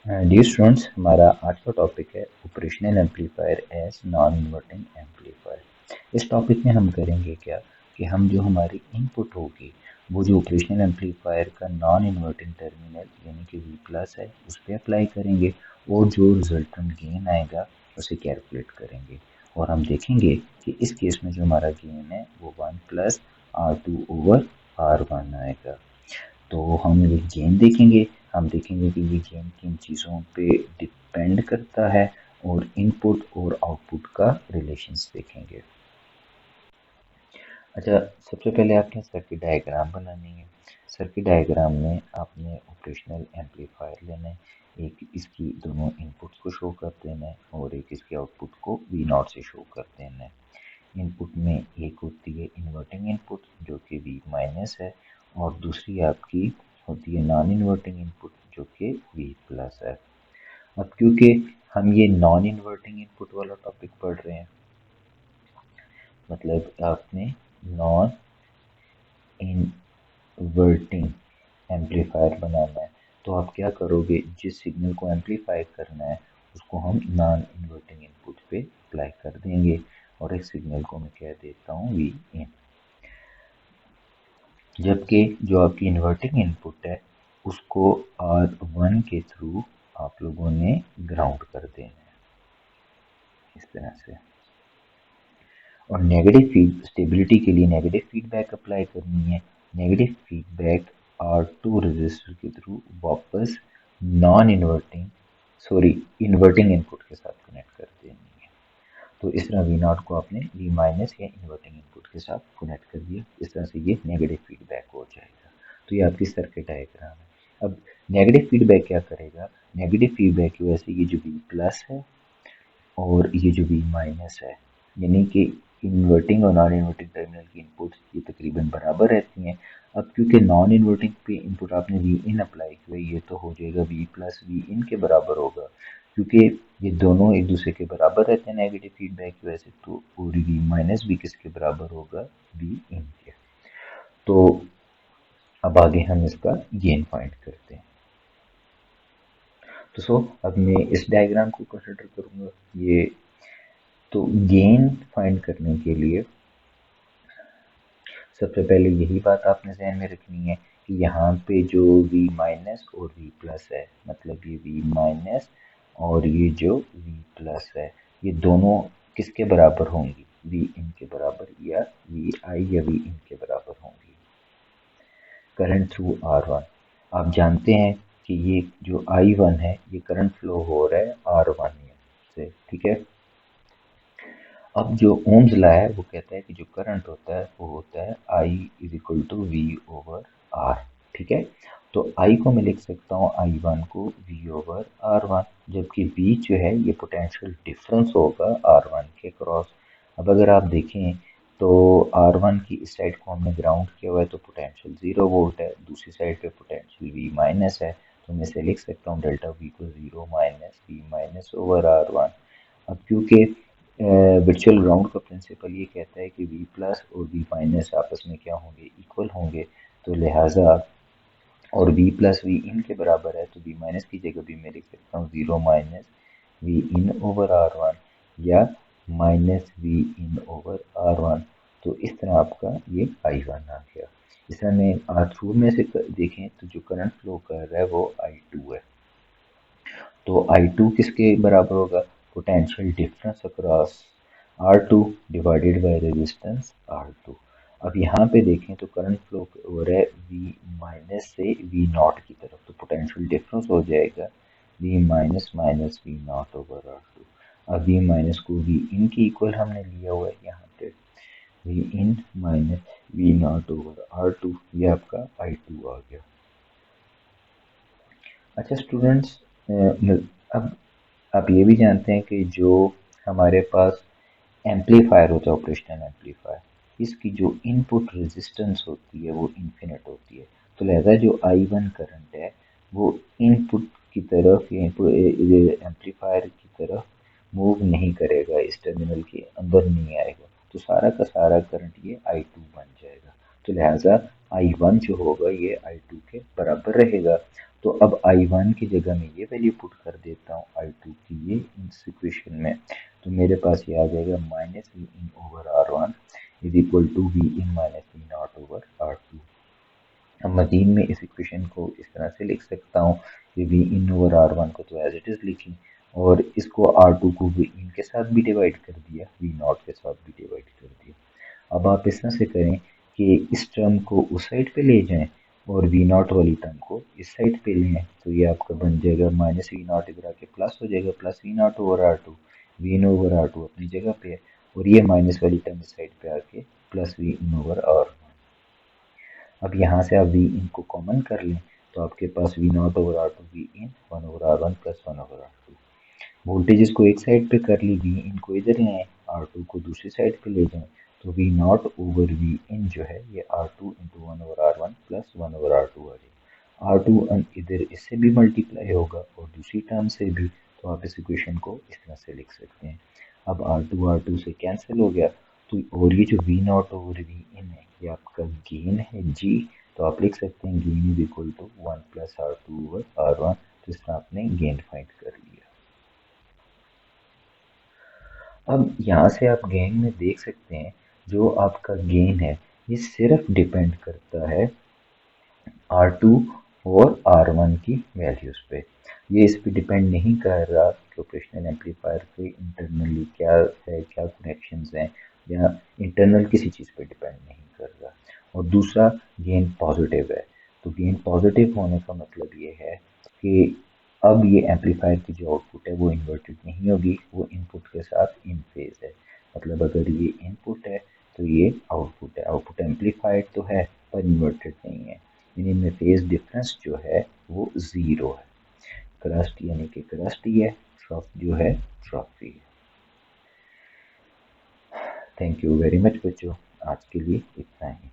Dear students, हमारा आज का टॉपिक है operational amplifier as non inverting amplifier. इस टॉपिक में हम करेंगे क्या कि हम जो हमारी इनपुट होगी वो जो ऑपरेशनल एम्पलीफायर का नॉन इन्वर्टिंग टर्मिनल यानी कि V प्लस है उस पर अप्लाई करेंगे और जो रिजल्टेंट गेन आएगा उसे कैलकुलेट करेंगे। और हम देखेंगे कि इस केस में जो हमारा गेन है वो 1 प्लस R2/R1 आएगा। तो हम ये गेन देखेंगे। हम देखेंगे कि ये गेन किन चीज़ों पे डिपेंड करता है और इनपुट और आउटपुट का रिलेशंस देखेंगे। अच्छा, सबसे पहले आपने सर्किट डायग्राम बनानी है। सर्किट डायग्राम में आपने ऑपरेशनल एम्पलीफायर लेना है, एक इसकी दोनों इनपुट्स को शो कर देना है और एक इसके आउटपुट को V0 से शो कर देना है। इनपुट में एक होती है इन्वर्टिंग इनपुट जो कि V माइनस है और दूसरी आपकी होती है नॉन इन्वर्टिंग इनपुट जो कि V प्लस है। अब क्योंकि हम ये नॉन इन्वर्टिंग इनपुट वाला टॉपिक पढ़ रहे हैं, मतलब आपने नॉन इन्वर्टिंग एम्पलीफायर बनाना है, तो आप क्या करोगे, जिस सिग्नल को एम्पलीफाई करना है उसको हम नॉन इन्वर्टिंग इनपुट पे अप्लाई कर देंगे और इस सिग्नल को मैं कह देता हूँ वी इन। जबकि जो आपकी इन्वर्टिंग इनपुट है उसको R1 के थ्रू आप लोगों ने ग्राउंड कर देना है इस तरह से। और नेगेटिव स्टेबिलिटी के लिए नेगेटिव फीडबैक अप्लाई करनी है। नेगेटिव फीडबैक R2 रजिस्टर के थ्रू वापस नॉन इन्वर्टिंग इन्वर्टिंग इनपुट के साथ कनेक्ट कर देनी है। तो इस तरह V0 को आपने V माइनस या इन्वर्टिंग इनपुट के साथ कनेक्ट कर दिया। इस तरह से ये नेगेटिव फीडबैक हो जाएगा। तो ये आपकी सर्किट डायग्राम है। अब नेगेटिव फीडबैक क्या करेगा, नेगेटिव फीडबैक की वजह से ये जो V प्लस है और ये जो V माइनस है, यानी कि इन्वर्टिंग और नॉन इन्वर्टिंग टर्मिनल की इनपुट ये तकरीबन बराबर रहती हैं। अब क्योंकि नॉन इन्वर्टिंग पे इनपुट आपने V इन अप्लाई किया, ये तो हो जाएगा V प्लस V इन के बराबर होगा, क्योंकि ये दोनों एक दूसरे के बराबर रहते हैं नेगेटिव फीडबैक की वजह से। तो पूरी V माइनस भी किसके बराबर होगा, V इन के। तो अब आगे हम इसका गेन फाइंड करते हैं। तो अब मैं इस डायग्राम को कंसिडर करूंगा। ये तो गेन फाइंड करने के लिए सबसे पहले यही बात आपने ध्यान में रखनी है कि यहाँ पे जो V माइनस और V प्लस है, मतलब ये V माइनस और ये जो V प्लस है, ये दोनों किसके बराबर होंगी, V इन के बराबर या VI या V इन के बराबर होंगी। करंट थ्रू R1, आप जानते हैं कि ये जो I1 है ये करंट फ्लो हो रहा है R1 से, ठीक है। अब जो ओम्स लॉ है वो कहता है कि जो करंट होता है वो होता है I is equal to V/R, ठीक है। तो I को मैं लिख सकता हूँ I1 को V/R1, जबकि V जो है ये पोटेंशियल डिफरेंस होगा R1 के क्रॉस। अब अगर आप देखें तो R1 की इस साइड को हमने ग्राउंड किया हुआ है तो पोटेंशियल 0 वोल्ट है, दूसरी साइड पे पोटेंशियल V माइनस है, तो मैं इसे लिख सकता हूँ डेल्टा V को 0 minus V minus over R1। अब क्योंकि वर्चुअल ग्राउंड का प्रिंसिपल ये कहता है कि V प्लस और V माइनस आपस में क्या होंगे, इक्वल होंगे, तो लिहाजा और V प्लस V इन के बराबर है, तो V माइनस की जगह भी मैं लिख सकता हूँ 0 माइनस V इन ओवर R1 या माइनस V इन ओवर R1। तो इस तरह आपका ये I1 आ गया। इस तरह में R2 में से देखें तो जो करंट फ्लो कर रहा है वो I2 है, तो I2 किसके बराबर होगा, potential difference across R2 divided by resistance R2। अब यहाँ पे देखें तो करंट फ्लो हो रहा है V माइनस से V0 की तरफ, तो पोटेंशियल डिफरेंस हो जाएगा V minus minus V0 over R2। अब V माइनस को V इन की इक्वल हमने लिया हुआ है यहाँ पे, V इन माइनस V0 ओवर R2, ये आपका I2 आ गया। अच्छा स्टूडेंट्स, अब आप ये भी जानते हैं कि जो हमारे पास एम्पलीफायर होता है, ऑपरेशनल एम्पलीफायर, इसकी जो इनपुट रेजिस्टेंस होती है वो इन्फिनिट होती है। तो लिहाजा जो I1 करंट है वो इनपुट की तरफ या एम्पलीफायर की तरफ मूव नहीं करेगा, इस टर्मिनल के अंदर नहीं आएगा, तो सारा का सारा करंट ये I2 बन जाएगा। तो लिहाजा I1 जो होगा ये I2 के बराबर रहेगा। तो अब I1 की जगह मैं ये वैल्यू पुट कर देता हूँ I2 की ये इस इक्वेशन में, तो मेरे पास ये आ जाएगा minus V in over R1 is equal to V in minus V not over R2। अब मजीद में इस इक्वेशन को इस तरह से लिख सकता हूँ कि वी इन ओवर R1 को तो एज इट इज़ लिखी और इसको R2 को वी इन के साथ भी डिवाइड कर दिया, वी नॉट के साथ भी डिवाइड कर दिया। अब आप इस तरह से करें कि इस टर्म को उस साइड पे ले जाएं और वी नॉट वाली टर्म को इस साइड पे लें, तो ये आपका बन जाएगा माइनस वी नॉट इधर आके प्लस हो जाएगा, plus V not over R2, V in over R2 अपनी जगह पे है और ये माइनस वाली टर्म इस साइड पे आके plus V in over R। अब यहाँ से आप वी इन को कॉमन कर लें तो आपके पास V not over R2 V in 1 over R1 plus 1 over R2। Voltages को एक साइड पे कर ली, वी इन को इधर ले आए, R2 को दूसरी साइड पे ले जाएं, तो वी नॉट ओवर वी इन जो है ये R2 into 1 over R1 plus 1 over R2 आ जाएगा। R2 इधर इससे भी मल्टीप्लाई होगा और दूसरी टर्म से भी, तो आप इस इक्वेशन को इस तरह से लिख सकते हैं। अब R2 से कैंसिल हो गया, तो और ये जो वी नॉट ओवर वी इन है ये आपका गेन है जी, तो आप लिख सकते हैं gain is equal to 1 plus R2 over R1, तो इसमें आपने गेन फाइंड कर लिया। अब यहाँ से आप गेन में देख सकते हैं जो आपका गेन है ये सिर्फ डिपेंड करता है R2 और R1 की वैल्यूज़ पे, ये इस पे डिपेंड नहीं कर रहा कि ऑपरेशनल एम्पलीफायर के इंटरनली क्या है, क्या कनेक्शंस हैं, या इंटरनल किसी चीज़ पे डिपेंड नहीं कर रहा। और दूसरा गेन पॉजिटिव है, तो गेन पॉजिटिव होने का मतलब ये है कि अब ये एम्पलीफायर की जो आउटपुट है वो इन्वर्टेड नहीं होगी, वो इनपुट के साथ इन फेज है। मतलब अगर ये इनपुट है तो ये आउटपुट है, आउटपुट एम्पलीफाइड तो है पर इन्वर्टेड नहीं है, यानी इनमें फेज डिफरेंस जो है वो ज़ीरो है। क्रस्ट यानी कि क्रस्ट ही है, ट्रफ जो है ट्रफ ही है। थैंक यू वेरी मच बच्चों, आज के लिए इतना ही।